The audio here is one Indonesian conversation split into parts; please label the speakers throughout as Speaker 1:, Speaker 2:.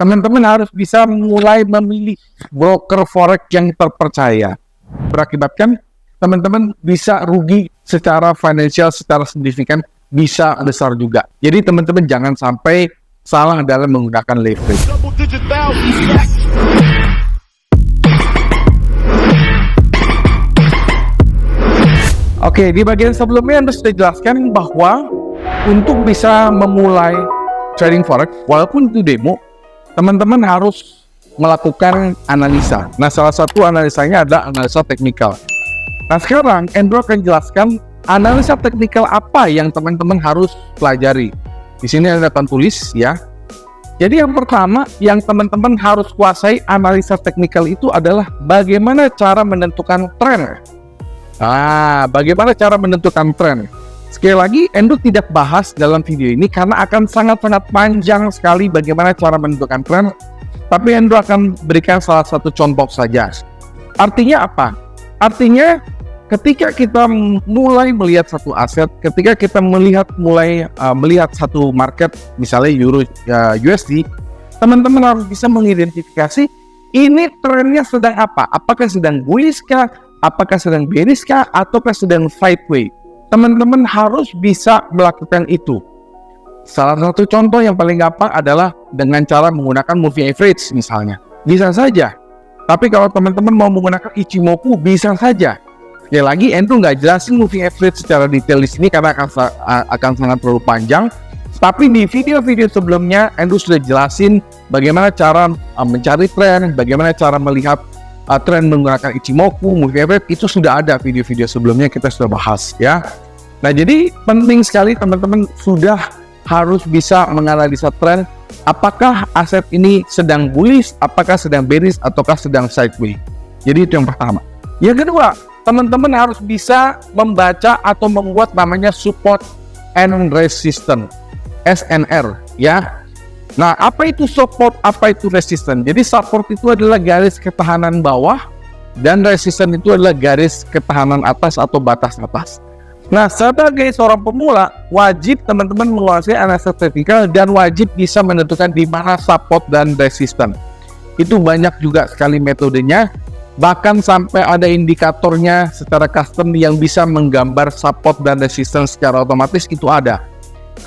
Speaker 1: teman-teman harus bisa mulai memilih broker forex yang terpercaya. Berakibatkan teman-teman bisa rugi secara finansial, secara signifikan, bisa besar juga. Jadi teman-teman jangan sampai salah dalam menggunakan leverage. Oke, di bagian sebelumnya Anda sudah jelaskan bahwa untuk bisa memulai trading forex, walaupun itu demo, teman-teman harus melakukan analisa. Nah, salah satu analisanya adalah analisa teknikal. Nah, sekarang Andrew akan jelaskan analisa teknikal apa yang teman-teman harus pelajari. Di sini Anda akan tulis ya. Jadi yang pertama yang teman-teman harus kuasai analisa teknikal itu adalah bagaimana cara menentukan tren. Bagaimana cara menentukan tren? Sekali lagi, Endo tidak bahas dalam video ini karena akan sangat-sangat panjang sekali bagaimana cara menentukan tren. Tapi Endo akan berikan salah satu contoh saja. Artinya apa? Artinya ketika kita mulai melihat satu aset, ketika kita melihat satu market, misalnya Euro USD, teman-teman harus bisa mengidentifikasi ini trennya sedang apa? Apakah sedang bullish kah? Apakah sedang bearish kah? Ataukah sedang sideways? Teman-teman harus bisa melakukan itu. Salah satu contoh yang paling gampang adalah dengan cara menggunakan moving average misalnya. Bisa saja. Tapi kalau teman-teman mau menggunakan Ichimoku, bisa saja. Sekali lagi, Andrew nggak jelasin moving average secara detail di sini karena akan sangat terlalu panjang. Tapi di video-video sebelumnya, Andrew sudah jelasin bagaimana cara mencari tren, bagaimana cara melihat tren menggunakan Ichimoku, moving average. Itu sudah ada video-video sebelumnya, kita sudah bahas ya. Nah, jadi penting sekali teman-teman sudah harus bisa menganalisa tren, apakah aset ini sedang bullish, apakah sedang bearish, ataukah sedang sideways. Jadi itu yang pertama. Yang kedua, teman-teman harus bisa membaca atau membuat namanya support and resistance, SNR ya. Nah, apa itu support, apa itu resistance? Jadi support itu adalah garis ketahanan bawah dan resistance itu adalah garis ketahanan atas atau batas atas. Nah, sebagai seorang pemula, wajib teman-teman menguasai analisa teknikal dan wajib bisa menentukan di mana support dan resistance. Itu banyak juga sekali metodenya, bahkan sampai ada indikatornya secara custom yang bisa menggambar support dan resistance secara otomatis, itu ada.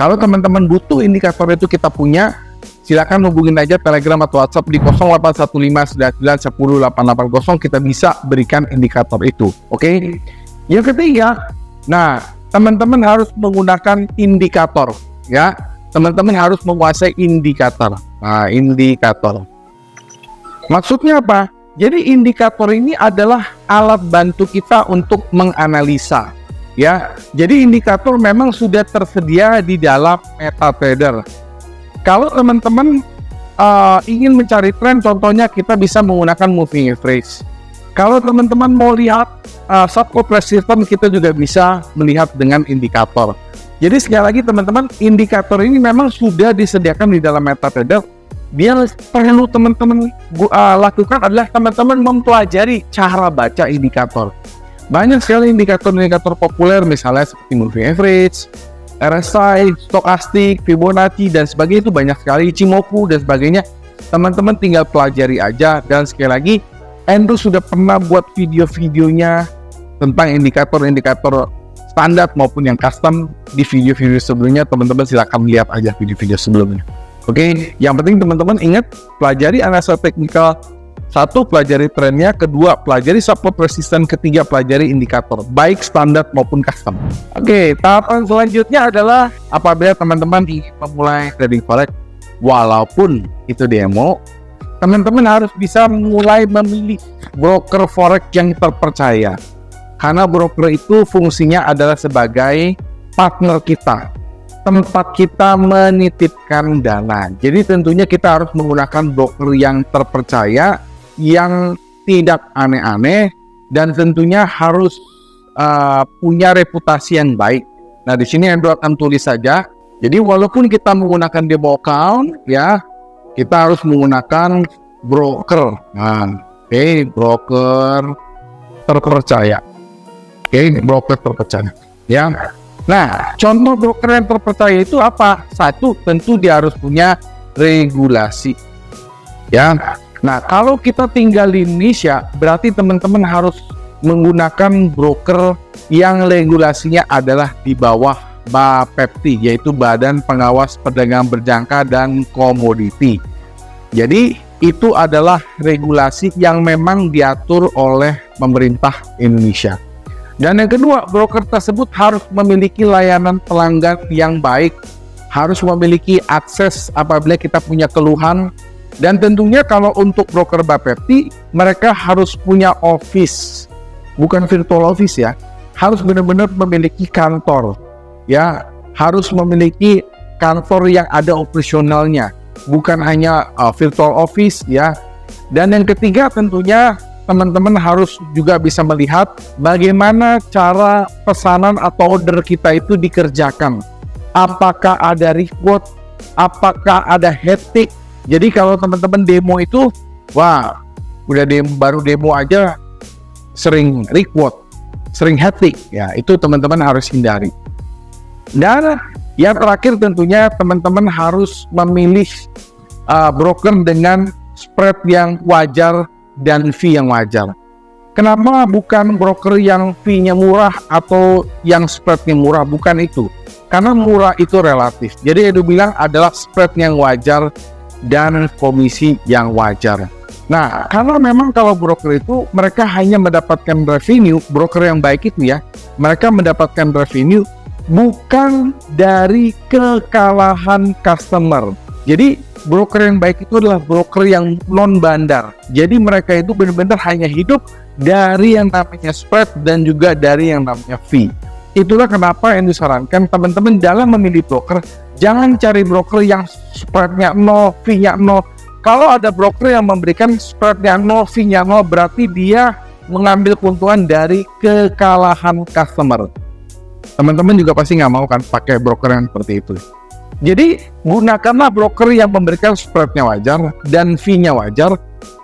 Speaker 1: Kalau teman-teman butuh indikator itu kita punya, silakan hubungin aja Telegram atau WhatsApp di 081599108880, kita bisa berikan indikator itu. Oke. Yang ketiga, nah, teman-teman harus menggunakan indikator ya. Teman-teman harus menguasai indikator. Nah, indikator. Maksudnya apa? Jadi indikator ini adalah alat bantu kita untuk menganalisa ya. Jadi indikator memang sudah tersedia di dalam MetaTrader. Kalau teman-teman ingin mencari tren, contohnya kita bisa menggunakan moving average. Kalau teman-teman mau lihat support resistance, kita juga bisa melihat dengan indikator. Jadi sekali lagi teman-teman, indikator ini memang sudah disediakan di dalam MetaTrader. Yang perlu teman-teman lakukan adalah teman-teman mempelajari cara baca indikator. Banyak sekali indikator-indikator populer misalnya seperti moving average, RSI, stokastik, Fibonacci dan sebagainya, itu banyak sekali, Ichimoku dan sebagainya. Teman-teman tinggal pelajari aja. Dan sekali lagi, Andrew sudah pernah buat video-videonya tentang indikator-indikator standar maupun yang custom di video-video sebelumnya. Teman-teman silakan lihat aja video-video sebelumnya. Oke, yang penting teman-teman ingat, pelajari analisa teknikal. Satu, pelajari trennya. Kedua, pelajari support resistance. Ketiga, pelajari indikator, baik standar maupun custom. Oke, tahapan selanjutnya adalah apabila teman-teman ingin memulai trading forex, walaupun itu demo, teman-teman harus bisa mulai memilih broker forex yang terpercaya. Karena broker itu fungsinya adalah sebagai partner kita, tempat kita menitipkan dana. Jadi tentunya kita harus menggunakan broker yang terpercaya, yang tidak aneh-aneh, dan tentunya harus punya reputasi yang baik. Nah, di sini Andrew akan tulis saja. Jadi walaupun kita menggunakan demo account ya, kita harus menggunakan broker. Nah, broker terpercaya. Broker terpercaya ya. Nah, contoh broker yang terpercaya itu apa? Satu, tentu dia harus punya regulasi. Ya. Nah, kalau kita tinggal di Indonesia, berarti teman-teman harus menggunakan broker yang regulasinya adalah di bawah BAPEPTI, yaitu Badan Pengawas Perdagangan Berjangka dan Komoditi. Jadi itu adalah regulasi yang memang diatur oleh pemerintah Indonesia. Dan yang kedua, broker tersebut harus memiliki layanan pelanggan yang baik, harus memiliki akses apabila kita punya keluhan. Dan tentunya kalau untuk broker BAPEPTI, mereka harus punya office, bukan virtual office ya, harus benar-benar memiliki kantor, ya, harus memiliki kantor yang ada operasionalnya, bukan hanya virtual office ya. Dan yang ketiga tentunya teman-teman harus juga bisa melihat bagaimana cara pesanan atau order kita itu dikerjakan. Apakah ada reward, apakah ada hectic. Jadi kalau teman-teman demo itu, wah, udah baru demo aja sering reward, sering hectic, ya itu teman-teman harus hindari. Dan yang terakhir tentunya teman-teman harus memilih broker dengan spread yang wajar dan fee yang wajar. Kenapa bukan broker yang fee-nya murah atau yang spread-nya murah? Bukan itu. Karena murah itu relatif. Jadi Edu bilang adalah spread yang wajar dan komisi yang wajar. Nah, karena memang kalau broker itu mereka hanya mendapatkan revenue, broker yang baik itu ya, mereka mendapatkan revenue bukan dari kekalahan customer. Jadi broker yang baik itu adalah broker yang non bandar. Jadi mereka itu benar-benar hanya hidup dari yang namanya spread dan juga dari yang namanya fee. Itulah kenapa yang disarankan teman-teman dalam memilih broker, jangan cari broker yang spreadnya 0, fee-nya 0. Kalau ada broker yang memberikan spreadnya 0, fee-nya 0, berarti dia mengambil keuntungan dari kekalahan customer. Teman-teman juga pasti nggak mau kan pakai broker yang seperti itu. Jadi gunakanlah broker yang memberikan spreadnya wajar dan fee-nya wajar,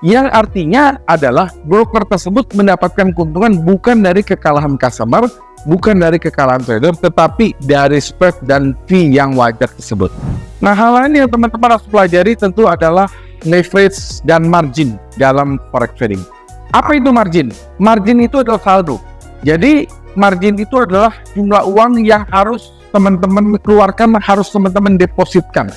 Speaker 1: yang artinya adalah broker tersebut mendapatkan keuntungan bukan dari kekalahan customer, bukan dari kekalahan trader, tetapi dari spread dan fee yang wajar tersebut. Nah, hal lain yang teman-teman harus pelajari tentu adalah leverage dan margin dalam forex trading. Apa itu margin? Margin itu adalah saldo. Jadi margin itu adalah jumlah uang yang harus teman-teman keluarkan, harus teman-teman depositkan.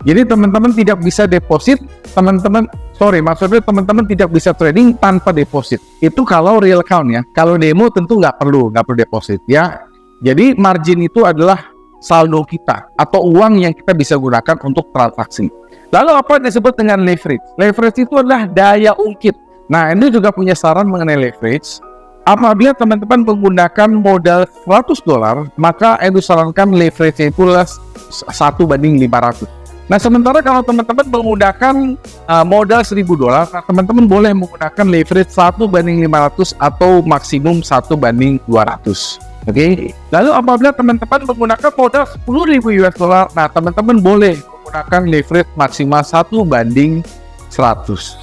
Speaker 1: Jadi teman-teman tidak bisa deposit, maksudnya teman-teman tidak bisa trading tanpa deposit. Itu kalau real account ya. Kalau demo tentu nggak perlu deposit ya. Jadi margin itu adalah saldo kita atau uang yang kita bisa gunakan untuk transaksi. Lalu apa yang disebut dengan leverage? Leverage itu adalah daya ungkit. Nah, ini juga punya saran mengenai leverage. Apabila teman-teman menggunakan modal $100, maka Edu sarankan leverage itu adalah 1:500. Nah, sementara kalau teman-teman menggunakan modal $1000, nah, teman-teman boleh menggunakan leverage 1:500 atau maksimum 1:200. Oke. Lalu apabila teman-teman menggunakan modal $10.000, nah teman-teman boleh menggunakan leverage maksimal 1:100.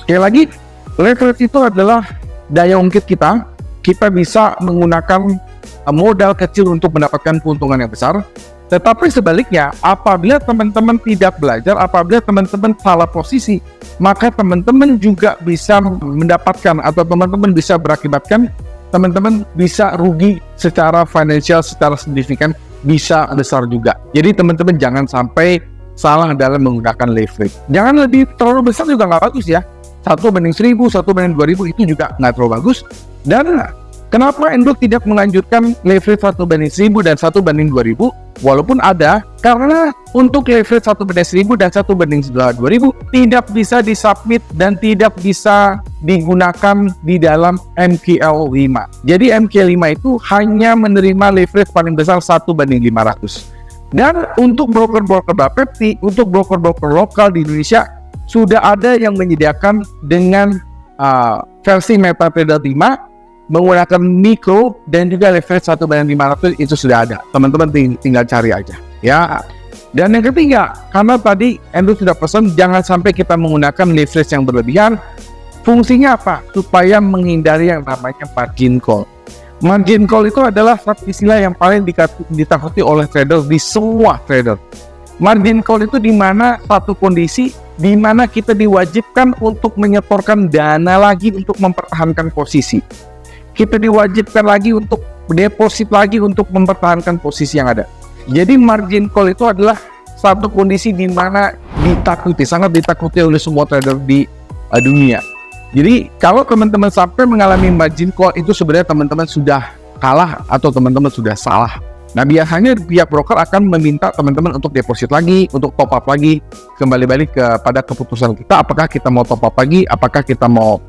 Speaker 1: Sekali lagi, leverage itu adalah daya ungkit kita. Kita bisa menggunakan modal kecil untuk mendapatkan keuntungan yang besar. Tetapi sebaliknya, apabila teman-teman tidak belajar, apabila teman-teman salah posisi, maka teman-teman juga bisa mendapatkan atau teman-teman bisa berakibatkan teman-teman bisa rugi secara financial, secara signifikan, bisa besar juga. Jadi teman-teman jangan sampai salah dalam menggunakan leverage. Jangan lebih terlalu besar juga nggak bagus ya. 1:1000, 1:2000 itu juga nggak terlalu bagus. Dan kenapa Endo tidak menganjurkan leverage 1:1000 dan 1:2000? Walaupun ada, karena untuk leverage 1:1000 dan 1:2000 tidak bisa disubmit dan tidak bisa digunakan di dalam MQL5. Jadi MQL5 itu hanya menerima leverage paling besar 1:500. Dan untuk broker-broker BAPEPTI, untuk broker-broker lokal di Indonesia, sudah ada yang menyediakan dengan versi MetaTrader 5 menggunakan mikro dan juga leverage 1:500 itu sudah ada. Teman-teman tinggal cari aja ya. Dan yang ketiga, karena tadi Endo sudah pesan jangan sampai kita menggunakan leverage yang berlebihan. Fungsinya apa? Supaya menghindari yang namanya margin call. Margin call itu adalah satu istilah yang paling ditakuti oleh trader di semua trader. Margin call itu di mana satu kondisi di mana kita diwajibkan untuk menyetorkan dana lagi untuk mempertahankan posisi. Kita diwajibkan lagi untuk deposit lagi untuk mempertahankan posisi yang ada. Jadi margin call itu adalah satu kondisi di mana ditakuti, sangat ditakuti oleh semua trader di dunia. Jadi kalau teman-teman sampai mengalami margin call itu sebenarnya teman-teman sudah kalah atau teman-teman sudah salah. Nah, biasanya pihak broker akan meminta teman-teman untuk deposit lagi, untuk top up lagi, kembali balik kepada keputusan kita, apakah kita mau top up lagi, apakah kita mau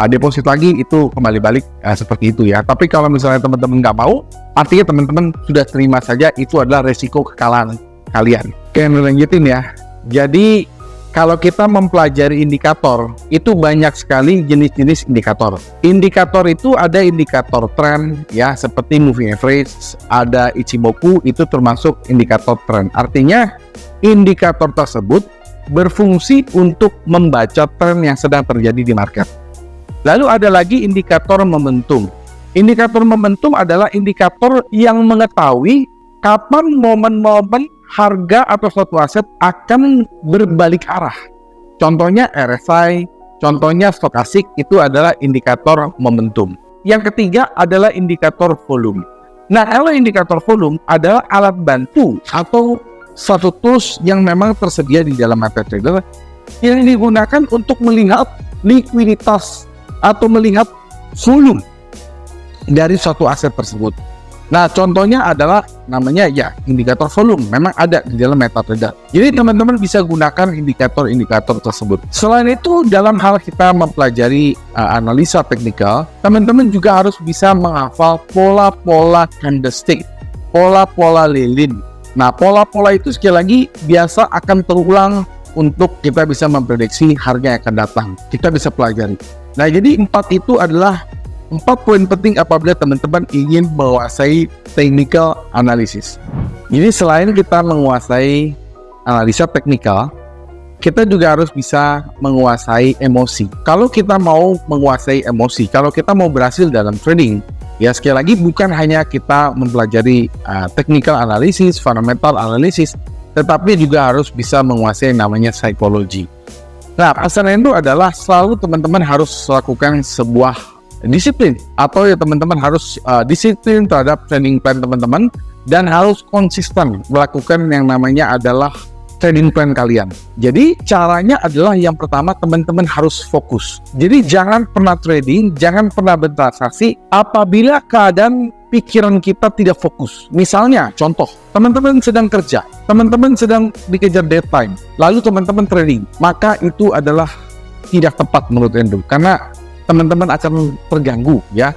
Speaker 1: deposit lagi, itu kembali balik seperti itu ya. Tapi kalau misalnya teman-teman nggak mau, artinya teman-teman sudah terima saja itu adalah resiko kekalahan kalian. Oke, lanjutin ya. Jadi kalau kita mempelajari indikator, itu banyak sekali jenis-jenis indikator. Indikator itu ada indikator tren, ya, seperti moving average, ada Ichimoku, itu termasuk indikator tren. Artinya, indikator tersebut berfungsi untuk membaca tren yang sedang terjadi di market. Lalu ada lagi indikator momentum. Indikator momentum adalah indikator yang mengetahui kapan momen-momen harga atau suatu aset akan berbalik arah. Contohnya RSI, contohnya stokastik, itu adalah indikator momentum. Yang ketiga adalah indikator volume. Nah, kalau indikator volume adalah alat bantu atau satu tools yang memang tersedia di dalam MetaTrader yang digunakan untuk melihat likuiditas atau melihat volume dari suatu aset tersebut. Nah, contohnya adalah namanya ya indikator volume, memang ada di dalam MetaTrader. Jadi teman-teman bisa gunakan indikator-indikator tersebut. Selain itu, dalam hal kita mempelajari analisa teknikal, teman-teman juga harus bisa menghafal pola-pola candlestick, pola-pola lilin. Nah, pola-pola itu sekali lagi biasa akan terulang untuk kita bisa memprediksi harga yang akan datang. Kita bisa pelajari. Nah, jadi 4 itu adalah 4 poin penting apabila teman-teman ingin menguasai technical analysis. Jadi selain kita menguasai analisa teknikal, kita juga harus bisa menguasai emosi. Kalau kita mau menguasai emosi, kalau kita mau berhasil dalam trading, ya sekali lagi bukan hanya kita mempelajari technical analysis, fundamental analysis, tetapi juga harus bisa menguasai namanya psikologi. Nah, pesan itu adalah selalu teman-teman harus lakukan sebuah disiplin, atau ya teman-teman harus disiplin terhadap trading plan teman-teman dan harus konsisten melakukan yang namanya adalah trading plan kalian. Jadi caranya adalah yang pertama, teman-teman harus fokus. Jadi jangan pernah trading, jangan pernah bertransaksi apabila keadaan pikiran kita tidak fokus. Misalnya contoh, teman-teman sedang kerja, teman-teman sedang dikejar deadline, lalu teman-teman trading, maka itu adalah tidak tepat menurut Endo, karena teman-teman akan terganggu ya.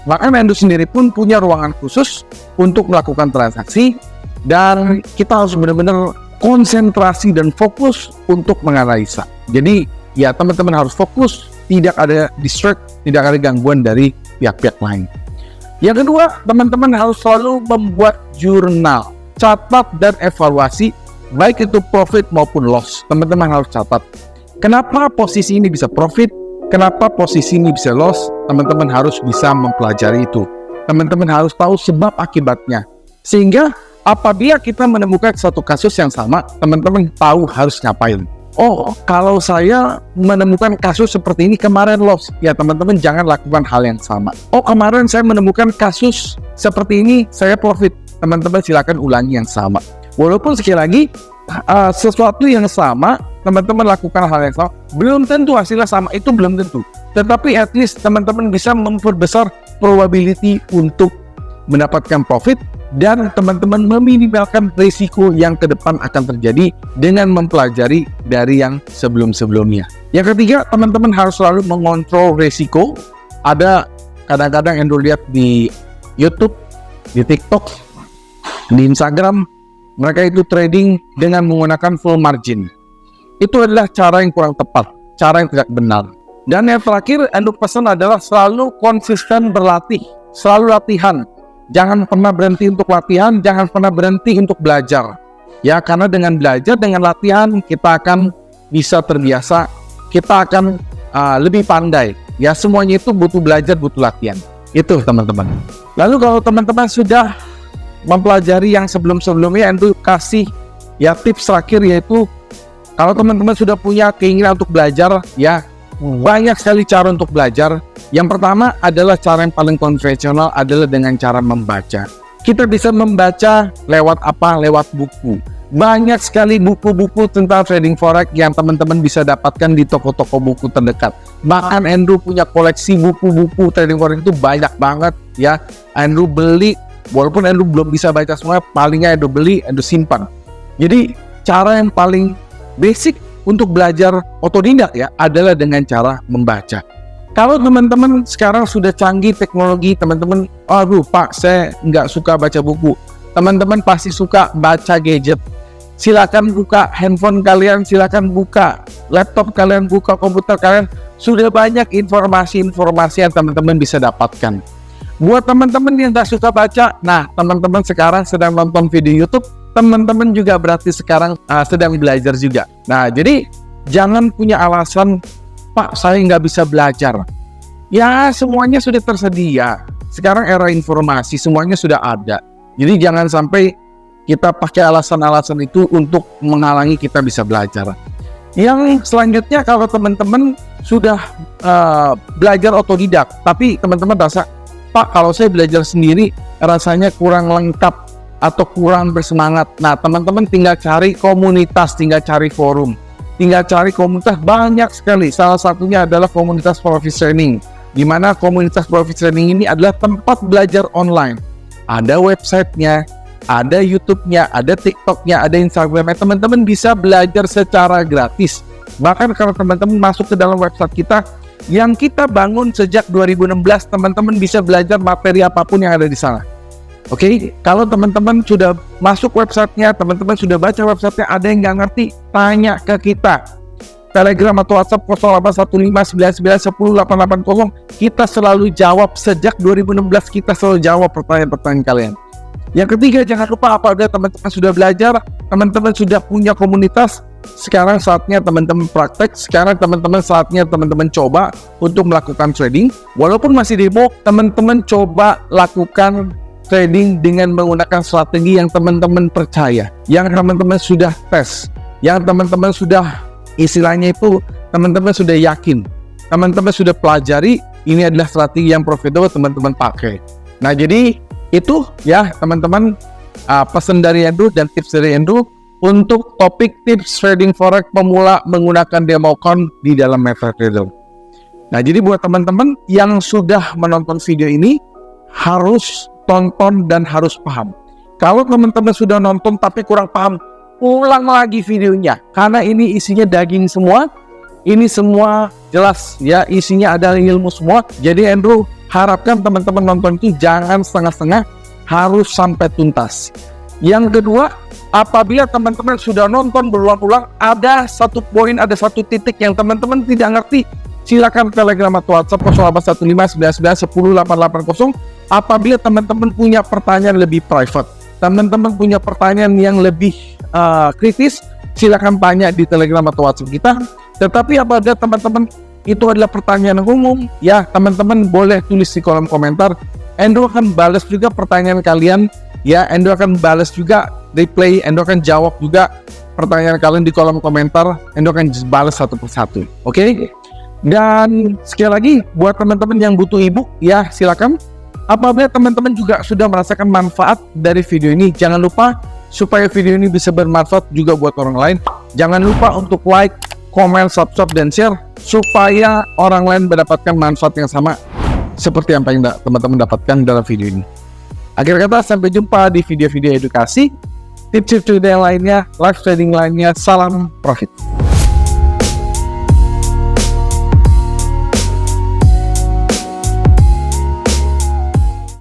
Speaker 1: Maka Endo sendiri pun punya ruangan khusus untuk melakukan transaksi, dan kita harus benar-benar konsentrasi dan fokus untuk menganalisa. Jadi ya teman-teman harus fokus, tidak ada distract, tidak ada gangguan dari pihak-pihak lain. Yang kedua, teman-teman harus selalu membuat jurnal, catat dan evaluasi, baik itu profit maupun loss. Teman-teman harus catat. Kenapa posisi ini bisa profit? Kenapa posisi ini bisa loss? Teman-teman harus bisa mempelajari itu. Teman-teman harus tahu sebab akibatnya. Sehingga apabila kita menemukan satu kasus yang sama, teman-teman tahu harus ngapain. Oh, kalau saya menemukan kasus seperti ini kemarin loss, ya teman-teman jangan lakukan hal yang sama. Oh, kemarin saya menemukan kasus seperti ini, saya profit. Teman-teman silakan ulangi yang sama. Walaupun sekali lagi, sesuatu yang sama, teman-teman lakukan hal yang sama, belum tentu hasilnya sama, itu belum tentu. Tetapi at least teman-teman bisa memperbesar probability untuk mendapatkan profit, dan teman-teman meminimalkan risiko yang ke depan akan terjadi dengan mempelajari dari yang sebelum-sebelumnya. Yang ketiga, teman-teman harus selalu mengontrol risiko. Ada kadang-kadang Endo lihat di YouTube, di TikTok, di Instagram, mereka itu trading dengan menggunakan full margin. Itu adalah cara yang kurang tepat, cara yang tidak benar. Dan yang terakhir, Endo pesan adalah selalu konsisten berlatih, selalu latihan. Jangan pernah berhenti untuk latihan, jangan pernah berhenti untuk belajar. Ya, karena dengan belajar, dengan latihan, kita akan bisa terbiasa, kita akan lebih pandai. Ya, semuanya itu butuh belajar, butuh latihan. Itu teman-teman. Lalu kalau teman-teman sudah mempelajari yang sebelum-sebelumnya, Endo kasih ya tips terakhir yaitu kalau teman-teman sudah punya keinginan untuk belajar, ya banyak sekali cara untuk belajar. Yang pertama adalah cara yang paling konvensional adalah dengan cara membaca. Kita bisa membaca lewat apa? Lewat buku. Banyak sekali buku-buku tentang trading forex yang teman-teman bisa dapatkan di toko-toko buku terdekat. Bahkan Andrew punya koleksi buku-buku trading forex itu banyak banget ya. Andrew beli, walaupun Andrew belum bisa baca semua, palingnya Andrew beli, Andrew simpan. Jadi cara yang paling basic untuk belajar otodidak ya adalah dengan cara membaca. Kalau teman-teman sekarang sudah canggih teknologi, teman-teman, aduh Pak, saya nggak suka baca buku. Teman-teman pasti suka baca gadget. Silakan buka handphone kalian, silakan buka laptop kalian, buka komputer kalian. Sudah banyak informasi-informasi yang teman-teman bisa dapatkan. Buat teman-teman yang nggak suka baca, nah teman-teman sekarang sedang nonton video YouTube, teman-teman juga berarti sekarang sedang belajar juga. Nah, jadi jangan punya alasan, Pak, saya nggak bisa belajar. Ya, semuanya sudah tersedia. Sekarang era informasi, semuanya sudah ada. Jadi jangan sampai kita pakai alasan-alasan itu untuk menghalangi kita bisa belajar. Yang selanjutnya, kalau teman-teman sudah belajar otodidak, tapi teman-teman rasa, Pak, kalau saya belajar sendiri rasanya kurang lengkap atau kurang bersemangat. Nah, teman-teman tinggal cari komunitas, tinggal cari forum. Tinggal cari komunitas banyak sekali. Salah satunya adalah komunitas Profit Training, di mana komunitas Profit Training ini adalah tempat belajar online. Ada websitenya, ada YouTube-nya, ada TikTok-nya, ada Instagram-nya. Teman-teman bisa belajar secara gratis. Bahkan kalau teman-teman masuk ke dalam website kita, yang kita bangun sejak 2016, teman-teman bisa belajar materi apapun yang ada di sana. Oke, kalau teman-teman sudah masuk websitenya, teman-teman sudah baca websitenya, ada yang nggak ngerti, tanya ke kita. Telegram atau WhatsApp 081599108880, kita selalu jawab. Sejak 2016 kita selalu jawab pertanyaan-pertanyaan kalian. Yang ketiga, jangan lupa apabila teman-teman sudah belajar, teman-teman sudah punya komunitas, sekarang saatnya teman-teman praktek, sekarang saatnya teman-teman coba untuk melakukan trading. Walaupun masih demo, teman-teman coba lakukan trading dengan menggunakan strategi yang teman-teman percaya, yang teman-teman sudah tes, yang teman-teman sudah istilahnya itu teman-teman sudah yakin, teman-teman sudah pelajari, ini adalah strategi yang profitable teman-teman pakai. Nah, jadi itu ya teman-teman, pesan dari Andrew dan tips dari Andrew untuk topik tips trading forex pemula menggunakan demo account di dalam MetaTrader. Nah, jadi buat teman-teman yang sudah menonton video ini, harus tonton dan harus paham. Kalau teman-teman sudah nonton tapi kurang paham, ulang lagi videonya, karena ini isinya daging semua, ini semua jelas ya, isinya adalah ilmu semua. Jadi Andrew harapkan teman-teman nonton itu jangan setengah-setengah, harus sampai tuntas. Yang kedua, apabila teman-teman sudah nonton berulang-ulang, ada satu poin, ada satu titik yang teman-teman tidak ngerti, silakan Telegram atau WhatsApp 081599108880. Apabila teman-teman punya pertanyaan lebih private, teman-teman punya pertanyaan yang lebih kritis, silakan tanya di Telegram atau WhatsApp kita. Tetapi apabila teman-teman itu adalah pertanyaan umum, ya teman-teman boleh tulis di kolom komentar. Andrew akan balas juga pertanyaan kalian, ya Andrew akan balas juga replay, Andrew akan jawab juga pertanyaan kalian di kolom komentar, Andrew akan balas satu persatu. Oke? Dan sekali lagi buat teman-teman yang butuh ebook, ya silakan. Apabila teman-teman juga sudah merasakan manfaat dari video ini, jangan lupa supaya video ini bisa bermanfaat juga buat orang lain. Jangan lupa untuk like, komen, subscribe, dan share supaya orang lain mendapatkan manfaat yang sama seperti apa yang teman-teman dapatkan dalam video ini. Akhir kata, sampai jumpa di video-video edukasi, tips-tips trading lainnya, live trading lainnya. Salam profit.